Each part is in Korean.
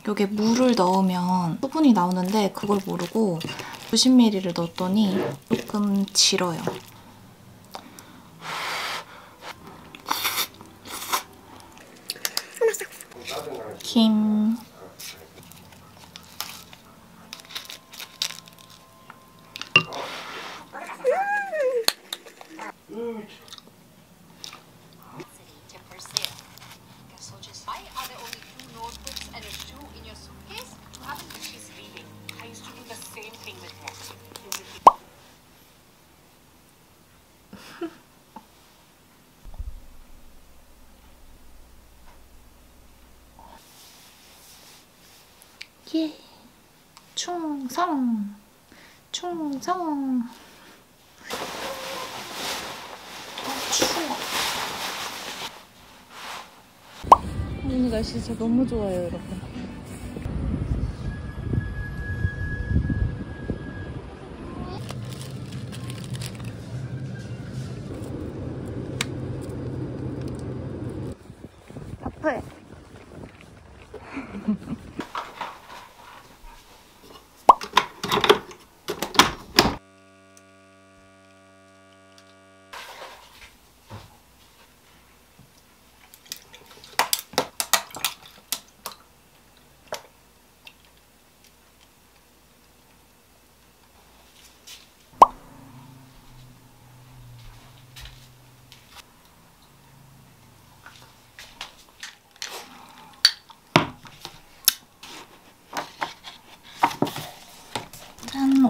여기에 물을 넣으면 수분이 나오는데 그걸 모르고 90ml를 넣었더니 조금 질어요. 김. 예. 충성. 충성. 추워. 오늘 날씨 진짜 너무 좋아요, 여러분. 바쁘해.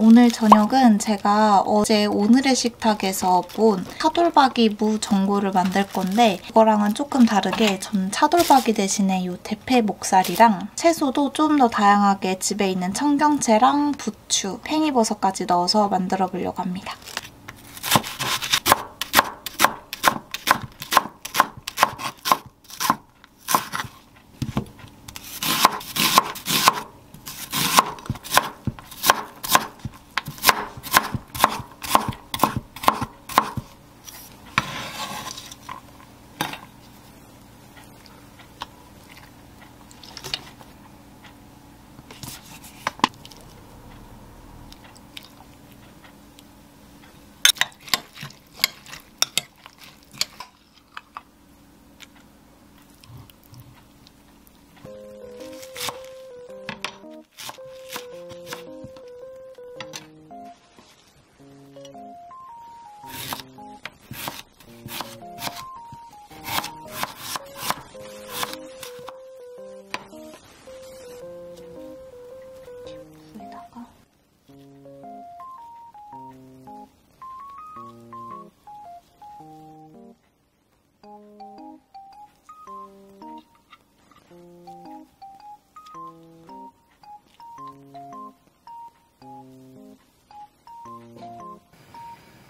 오늘 저녁은 제가 어제 오늘의 식탁에서 본 차돌박이 무 전골을 만들 건데 이거랑은 조금 다르게 전 차돌박이 대신에 이 대패 목살이랑 채소도 좀 더 다양하게 집에 있는 청경채랑 부추, 팽이버섯까지 넣어서 만들어 보려고 합니다.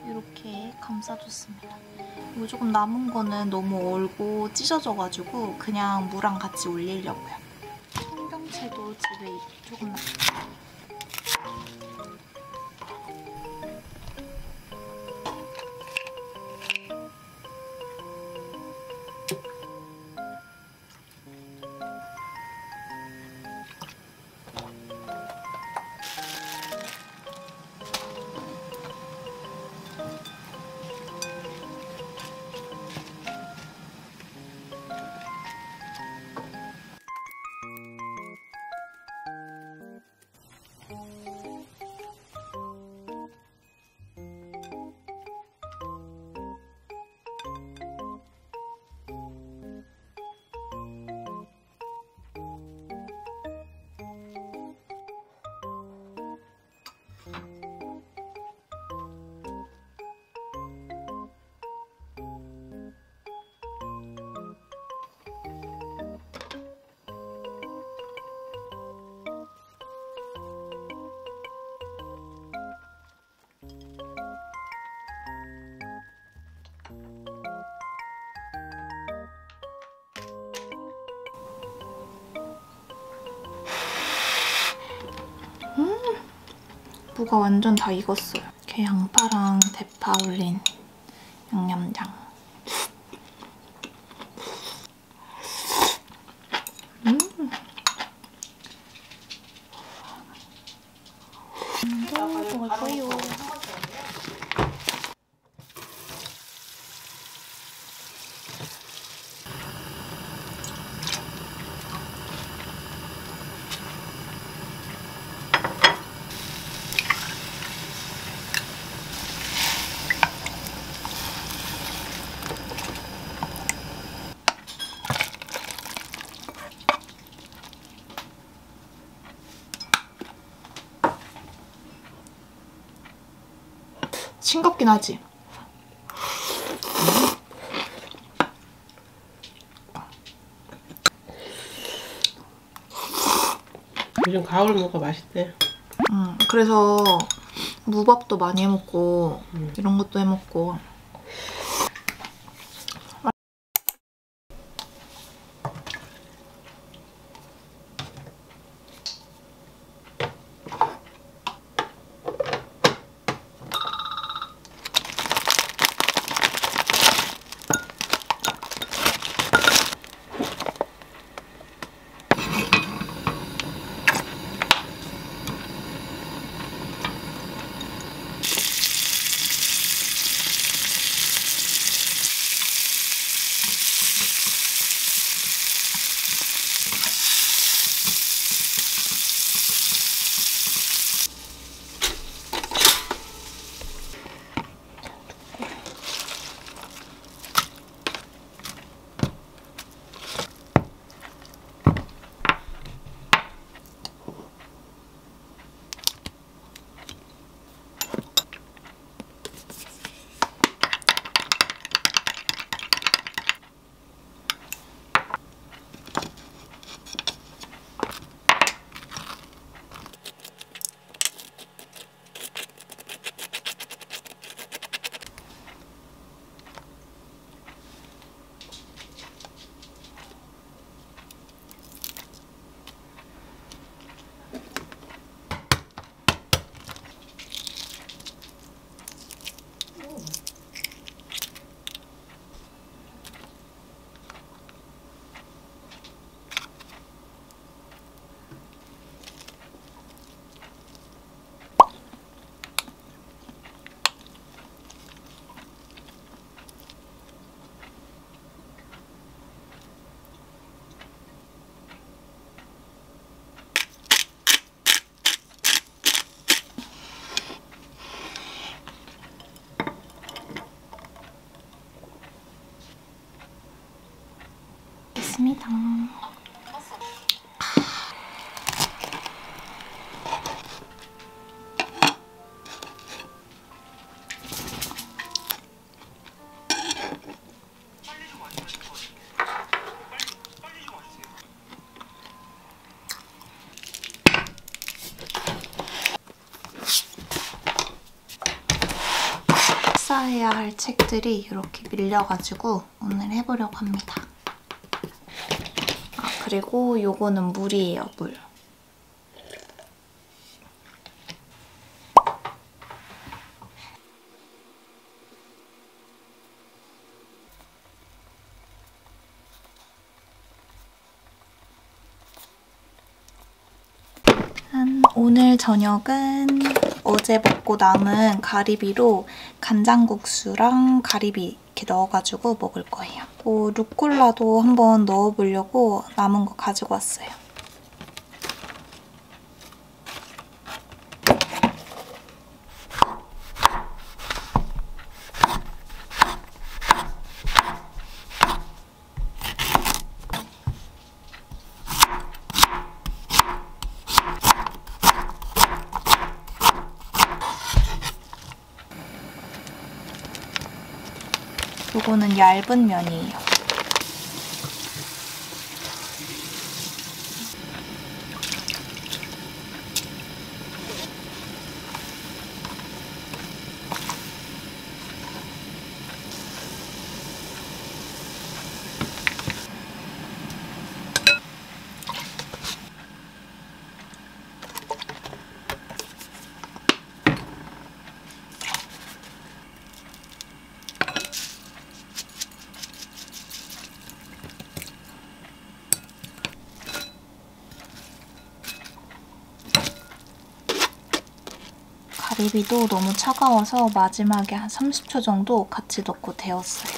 이렇게 감싸줬습니다. 이거 조금 남은 거는 너무 얼고 찢어져가지고 그냥 무랑 같이 올리려고요. 청경채도 집에 조금 남았어요. 무가 완전 다 익었어요. 이렇게 양파랑 대파 올린 양념장. 싱겁긴 하지? 요즘 가을 무가 맛있대. 그래서 무밥도 많이 해먹고 이런 것도 해먹고. 됐습니다. 식사해야 할 책들이 이렇게 밀려가지고 오늘 해보려고 합니다. 아, 그리고 요거는 물이에요, 물. 오늘 저녁은 어제 먹고 남은 가리비로 간장국수랑 가리비 이렇게 넣어가지고 먹을 거예요. 루꼴라도 한번 넣어보려고 남은 거 가지고 왔어요. 요거는 얇은 면이에요. 가리비도 너무 차가워서 마지막에 한 30초 정도 같이 넣고 데웠어요.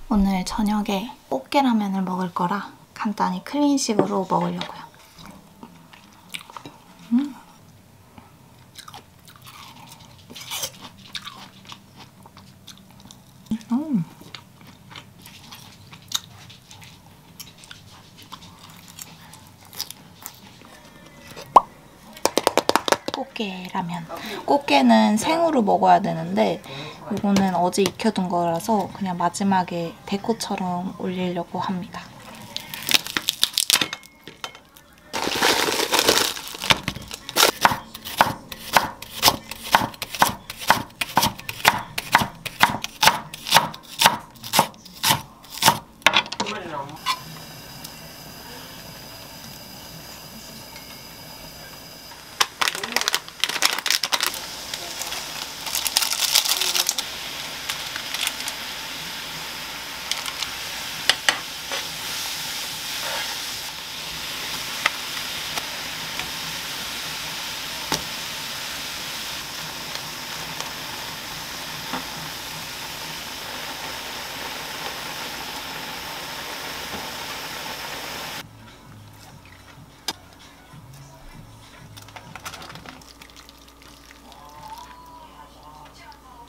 오늘 저녁에 꽃게라면을 먹을 거라 간단히 클린식으로 먹으려고요. 꽃게라면. 꽃게는 생으로 먹어야 되는데 이거는 어제 익혀둔 거라서 그냥 마지막에 데코처럼 올리려고 합니다.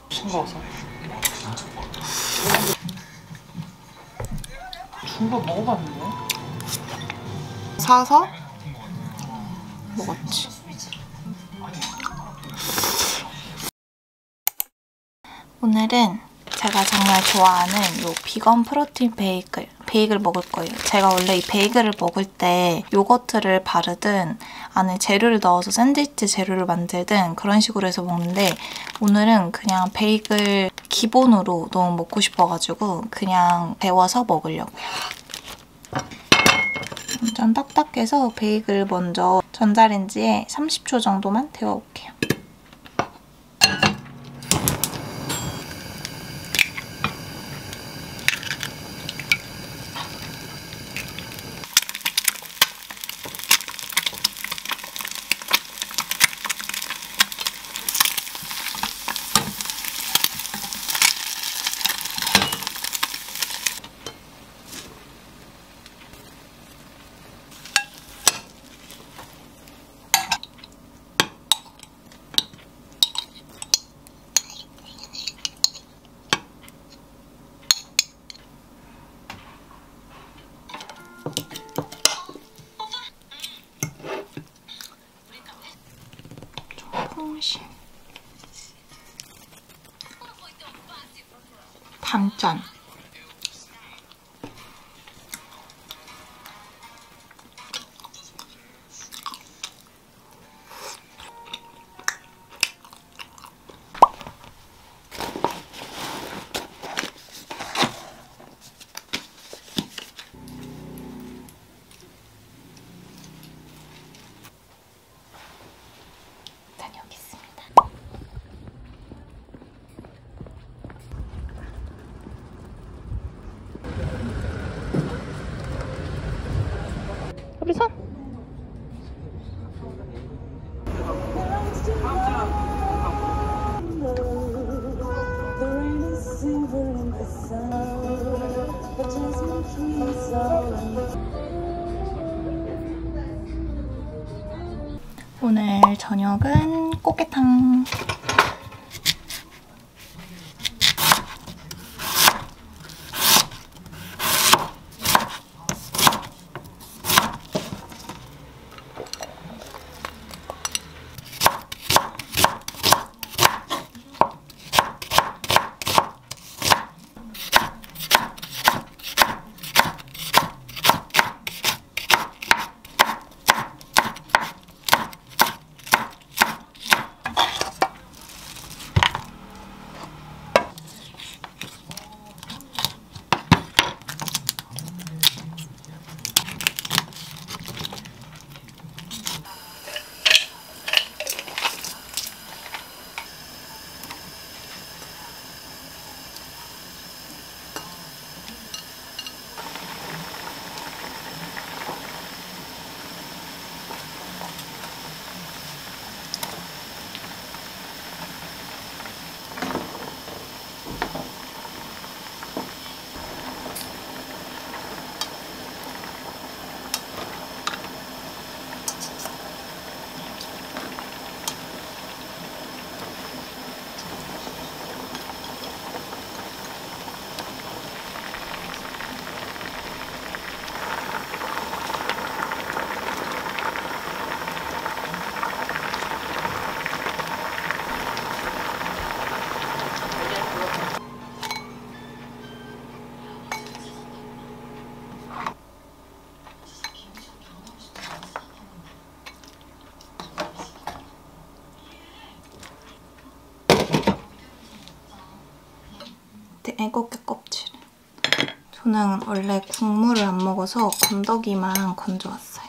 싱거워서. 중국 먹어봤는데? 사서 먹었지. 오늘은 제가 정말 좋아하는 요 비건 프로틴 베이글 먹을 거예요. 제가 원래 이 베이글을 먹을 때 요거트를 바르든 안에 재료를 넣어서 샌드위치 재료를 만들든 그런 식으로 해서 먹는데 오늘은 그냥 베이글 기본으로 너무 먹고 싶어가지고 그냥 데워서 먹으려고요. 완전 딱딱해서 베이글 먼저 전자레인지에 30초 정도만 데워볼게요. 반짠. 다녀오겠습니다. 우리 손! 오늘 저녁은 꽃게탕. 애꿎게 껍질. 저는 원래 국물을 안 먹어서 건더기만 건져왔어요.